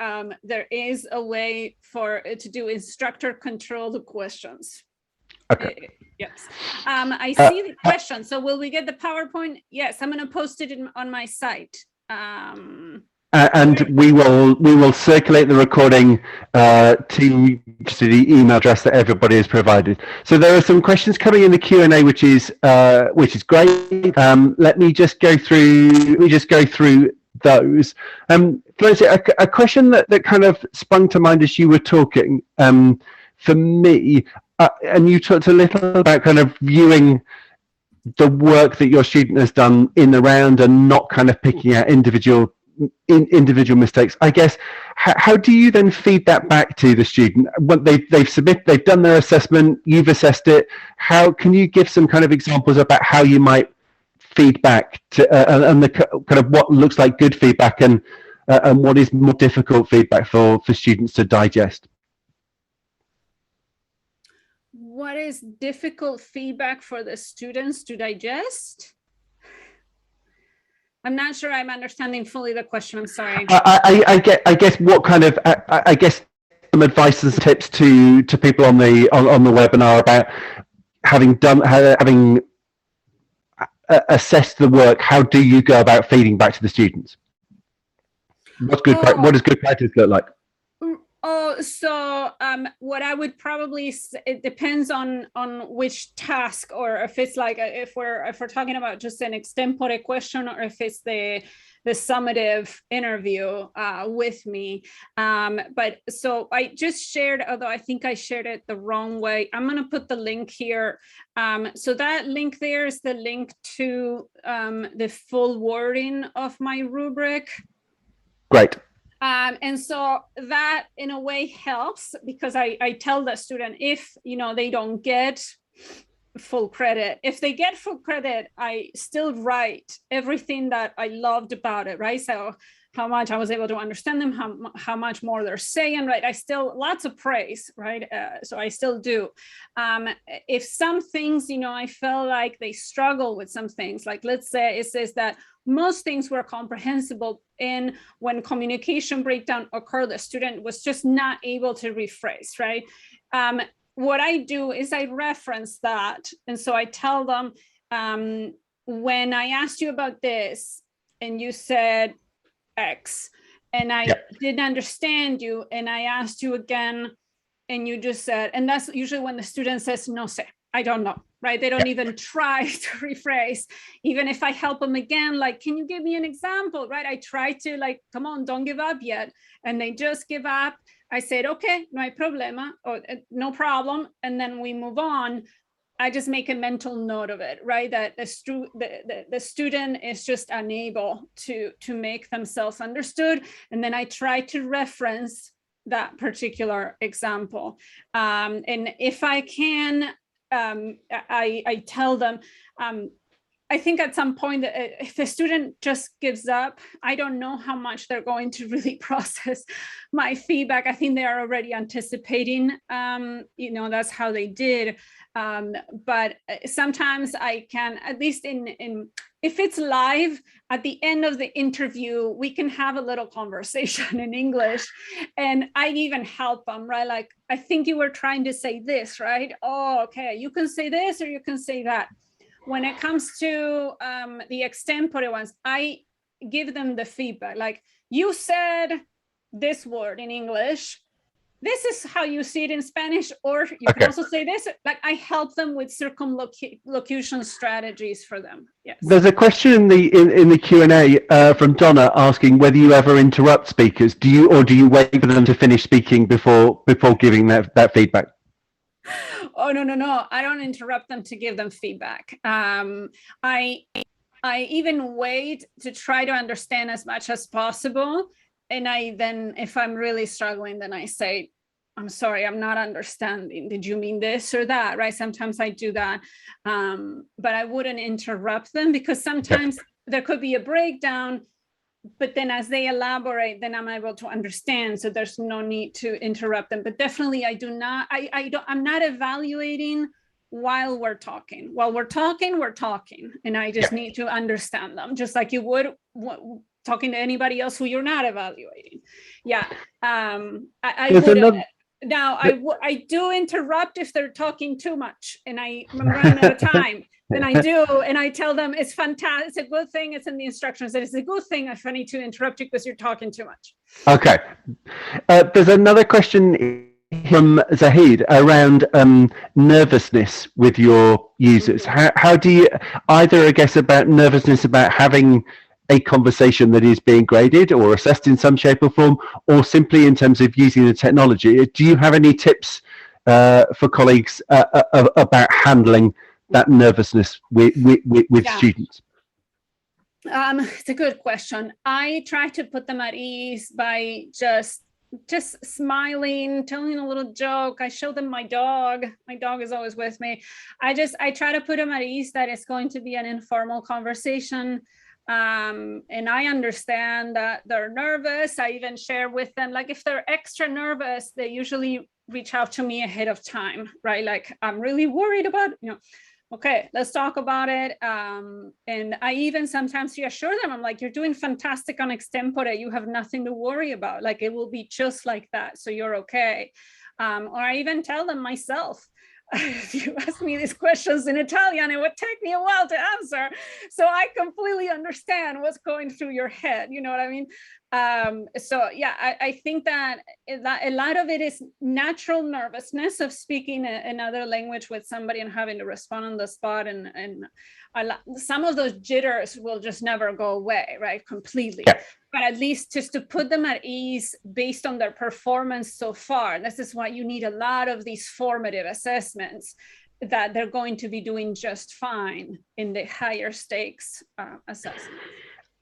there is a way to do instructor controlled questions. Okay. Yes. I see the question. So will we get the PowerPoint? Yes, I'm going to post it on my site. And we will circulate the recording to the email address that everybody has provided. So there are some questions coming in the Q&A, which is great. Let me just go through those. Florencia, a question that kind of sprung to mind as you were talking, for me, and you talked a little about kind of viewing the work that your student has done in the round and not kind of picking out individual mistakes. I guess, how do you then feed that back to the student when they've done their assessment, you've assessed it? How can you give some kind of examples about how you might feed back to and the kind of what looks like good feedback and what is more difficult feedback for students to digest? What is difficult feedback for the students to digest? I'm not sure I'm understanding fully the question. I'm sorry. I guess what kind of I guess some advice and tips to people on the webinar about having assessed the work. How do you go about feeding back to the students? What does good practice look like? Oh, so what I would probably say, it depends on which task, or if it's like if we're talking about just an extempore question, or if it's the summative interview with me. But so I just shared, although I think I shared it the wrong way. I'm going to put the link here. So that link there is the link to the full wording of my rubric. Great. And so that in a way helps, because I tell the student, if they don't get full credit, if they get full credit, I still write everything that I loved about it, right? So how much I was able to understand them, how much more they're saying, right? I still, lots of praise, right? So I still do. If some things, I felt like they struggle with some things, like let's say it says that most things were comprehensible, and when communication breakdown occurred, the student was just not able to rephrase, right? What I do is I reference that. And so I tell them, when I asked you about this and you said X, and I didn't understand you, and I asked you again, and you just said, and that's usually when the student says, no sé, I don't know, right? They don't even try to rephrase. Even if I help them again, like, can you give me an example, right? I try to like, come on, don't give up yet. And they just give up. I said, okay, no hay problema, or no problem. And then we move on. I just make a mental note of it, right? That the student is just unable to make themselves understood. And then I try to reference that particular example. And if I can, I tell them, I think at some point, if a student just gives up, I don't know how much they're going to really process my feedback. I think they are already anticipating, that's how they did. But sometimes I can, at least if it's live, at the end of the interview, we can have a little conversation in English, and I even help them, right? Like, I think you were trying to say this, right? Oh, okay, you can say this or you can say that. When it comes to the extempore ones, I give them the feedback. Like, you said this word in English. This is how you see it in Spanish, or you can also say this. Like, I help them with circumlocution strategies for them. Yes. There's a question in the Q&A from Donna asking whether you ever interrupt speakers. Do you wait for them to finish speaking before giving that feedback? Oh, no. I don't interrupt them to give them feedback. I even wait to try to understand as much as possible. And then if I'm really struggling, then I say, I'm sorry, I'm not understanding. Did you mean this or that, right? Sometimes I do that. But I wouldn't interrupt them, because sometimes there could be a breakdown but then as they elaborate, then I'm able to understand. So there's no need to interrupt them. But definitely I'm not evaluating while we're talking. While we're talking, and I just need to understand them, just like you would talking to anybody else who you're not evaluating. Yeah. I would. Now, I do interrupt if they're talking too much and I'm running out of time. Then I do, and I tell them it's fantastic. It's a good thing. It's in the instructions that it's a good thing if I need to interrupt you because you're talking too much. Okay. There's another question from Zahid around nervousness with your users. How do you either, I guess, about nervousness about having a conversation that is being graded or assessed in some shape or form, or simply in terms of using the technology? Do you have any tips for colleagues about handling that nervousness with students? It's a good question. I try to put them at ease by just smiling, telling a little joke. I show them my dog. My dog is always with me. I try to put them at ease that it's going to be an informal conversation. And I understand that they're nervous. I even share with them, like if they're extra nervous, they usually reach out to me ahead of time, right? Like, I'm really worried about, okay, let's talk about it. And I even sometimes reassure them. I'm like, you're doing fantastic on Extempore. You have nothing to worry about. Like, it will be just like that. So you're okay. Or I even tell them myself, if you ask me these questions in Italian, it would take me a while to answer. So I completely understand what's going through your head. You know what I mean? So yeah, I think that a lot of it is natural nervousness of speaking another language with somebody and having to respond on the spot. And some of those jitters will just never go away, right? Completely. Yeah. But at least just to put them at ease based on their performance so far. This is why you need a lot of these formative assessments, that they're going to be doing just fine in the higher stakes assessments.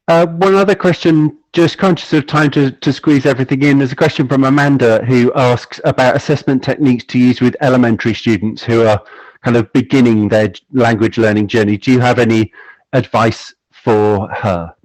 One other question, just conscious of time to squeeze everything in. There's a question from Amanda who asks about assessment techniques to use with elementary students who are kind of beginning their language learning journey. Do you have any advice for her?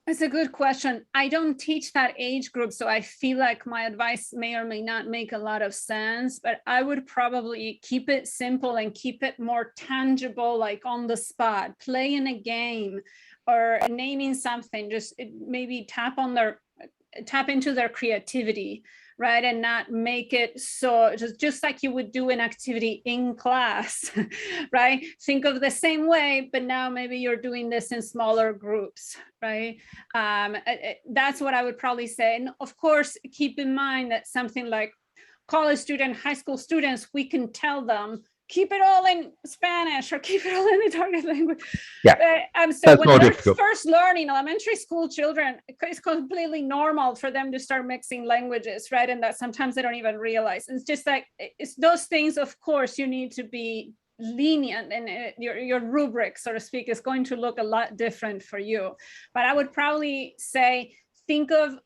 That's a good question. I don't teach that age group, so I feel like my advice may or may not make a lot of sense, but I would probably keep it simple and keep it more tangible, like on the spot, playing a game or naming something. Just maybe tap into their creativity, right? And not make it so just like you would do an activity in class, right? Think of the same way, but now maybe you're doing this in smaller groups, right? That's what I would probably say. And of course, keep in mind that something like college student, high school students, we can tell them, keep it all in Spanish or keep it all in the target language. Yeah, so when they're first learning, elementary school children, it's completely normal for them to start mixing languages, right? And that sometimes they don't even realize. It's just like, it's those things, of course, you need to be lenient, and your rubric, so to speak, is going to look a lot different for you. But I would probably say, think of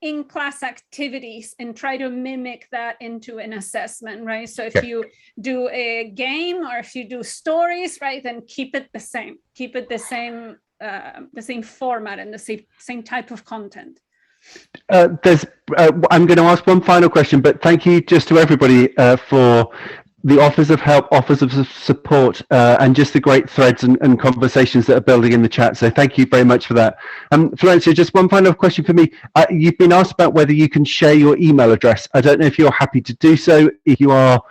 in-class activities and try to mimic that into an assessment, right? So if you do a game or if you do stories, right, then keep it the same. Keep it the same format and the same type of content. I'm going to ask one final question, but thank you just to everybody for the offers of help, offers of support, and just the great threads and conversations that are building in the chat. So thank you very much for that. Florencia, just one final question for me. You've been asked about whether you can share your email address. I don't know if you're happy to do so. If you are,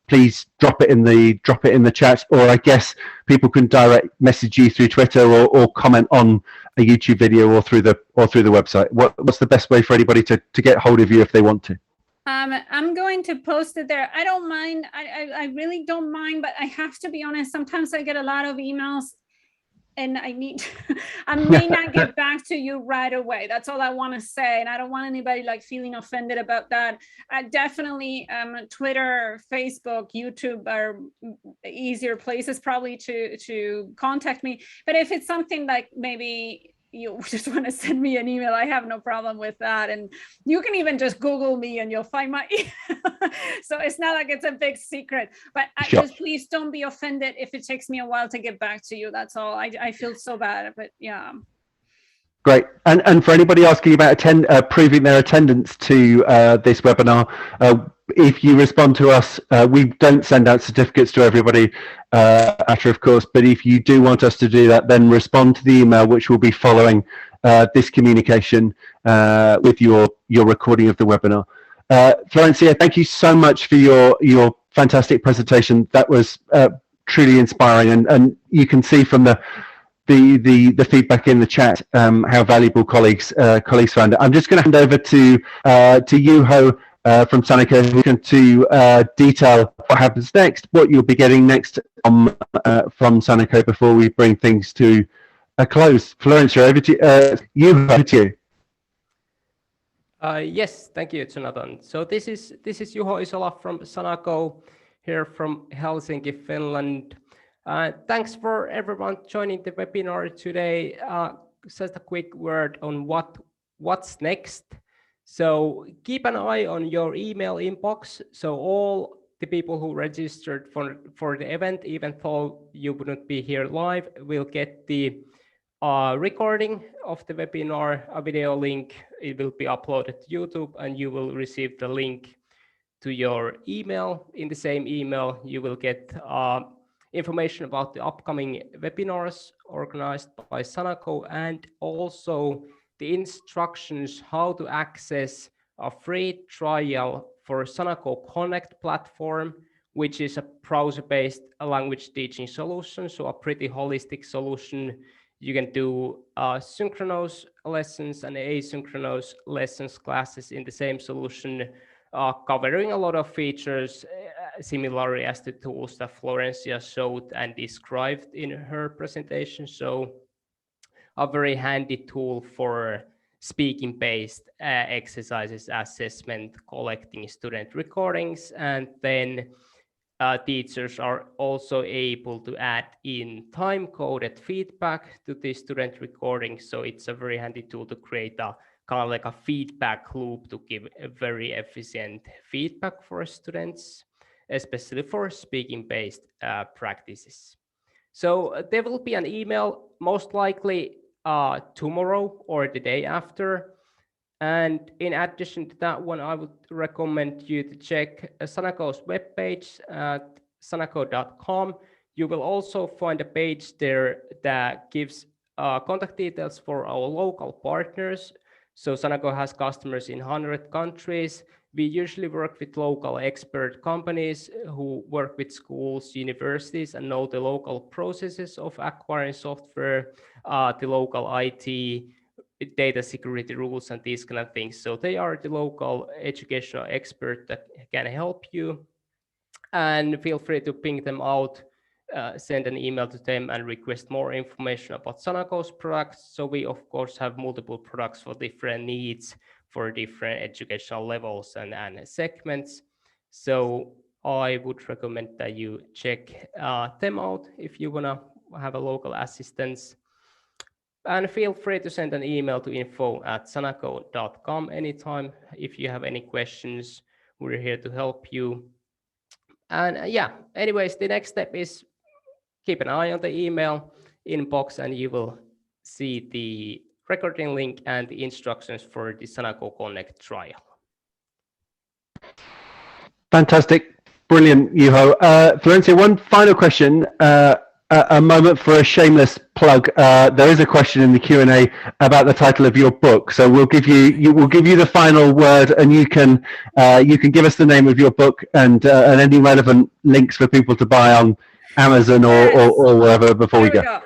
please drop it in the chat, or I guess people can direct message you through Twitter or comment on a YouTube video or through the website. What's the best way for anybody to get hold of you if they want to? I'm going to post it there. I don't mind. I really don't mind, but I have to be honest. Sometimes I get a lot of emails and I may not get back to you right away. That's all I want to say. And I don't want anybody like feeling offended about that. Definitely Twitter, Facebook, YouTube are easier places probably to contact me. But if it's something like maybe you just want to send me an email, I have no problem with that. And you can even just Google me and you'll find my email. So it's not like it's a big secret, but just please don't be offended if it takes me a while to get back to you. That's all. I feel so bad, but yeah. Great. And for anybody asking about proving their attendance to this webinar, if you respond to us, we don't send out certificates to everybody, after, of course, but if you do want us to do that, then respond to the email, which will be following this communication with your recording of the webinar. Florencia, thank you so much for your fantastic presentation. That was truly inspiring, and you can see from the feedback in the chat how valuable colleagues found it. I'm just going to hand over to Juho from Sanako, who can detail what happens next, what you'll be getting next from Sanako before we bring things to a close. Florencia, over to Juho, over to you. Yes, thank you, Jonathan. So this is Juho Isola from Sanako, here from Helsinki, Finland. Thanks for everyone joining the webinar today. Just a quick word on what's next. So keep an eye on your email inbox. So all the people who registered for the event, even though you wouldn't be here live, will get the recording of the webinar, a video link. It will be uploaded to YouTube, and you will receive the link to your email. In the same email, you will get information about the upcoming webinars organized by Sanako, and also the instructions how to access a free trial for Sanako Connect platform, which is a browser-based language teaching solution, so a pretty holistic solution. You can do synchronous lessons and asynchronous lessons classes in the same solution, covering a lot of features similarly as the tools that Florencia showed and described in her presentation. So a very handy tool for speaking-based exercises, assessment, collecting student recordings, and then teachers are also able to add in time-coded feedback to the student recording. So it's a very handy tool to create a kind of like a feedback loop to give a very efficient feedback for students, especially for speaking-based practices. So there will be an email most likely tomorrow or the day after. And in addition to that one, I would recommend you to check Sanako's webpage at sanako.com. You will also find a page there that gives contact details for our local partners. So Sanako has customers in 100 countries. We usually work with local expert companies who work with schools, universities, and know the local processes of acquiring software, the local IT, data security rules, and these kind of things. So they are the local educational expert that can help you. And feel free to ping them out, send an email to them and request more information about Sanako's products. So we of course have multiple products for different needs, for different educational levels and segments. So I would recommend that you check them out if you wanna have a local assistance. And feel free to send an email to info@sanako.com anytime. If you have any questions, we're here to help you. And yeah, anyways, the next step is keep an eye on the email inbox, and you will see the recording link and the instructions for the Sanako Connect trial. Fantastic. Brilliant, Juho. Florencia, one final question. A moment for a shameless plug. There is a question in the Q&A about the title of your book, so we'll give you the final word, and you can give us the name of your book and any relevant links for people to buy on Amazon or wherever before we go.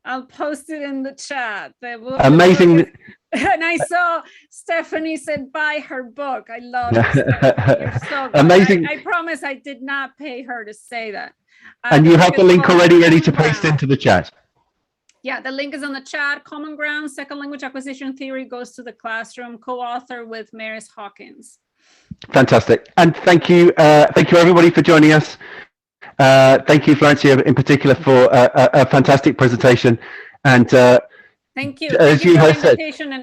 I'll post it in the chat. Amazing. And I saw Stephanie said buy her book. I love it. You're so good. Amazing. I promise I did not pay her to say that. And you have the link already ready to paste into the chat. Yeah, the link is on the chat. Common Ground, Second Language Acquisition Theory Goes to the Classroom, co-author with Maris Hawkins. Fantastic. And thank you everybody for joining us. Thank you, Florencia, in particular, for a fantastic presentation. And thank you. As you have said,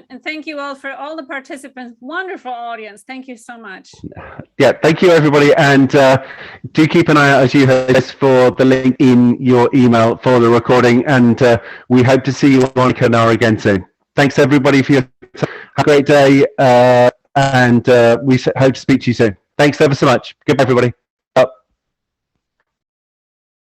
and thank you all for all the participants. Wonderful audience. Thank you so much. Yeah, thank you, everybody. And do keep an eye out, as you heard, for the link in your email for the recording. And we hope to see you on Canara again soon. Thanks everybody for your time. Have a great day, and we hope to speak to you soon. Thanks ever so much. Goodbye, everybody.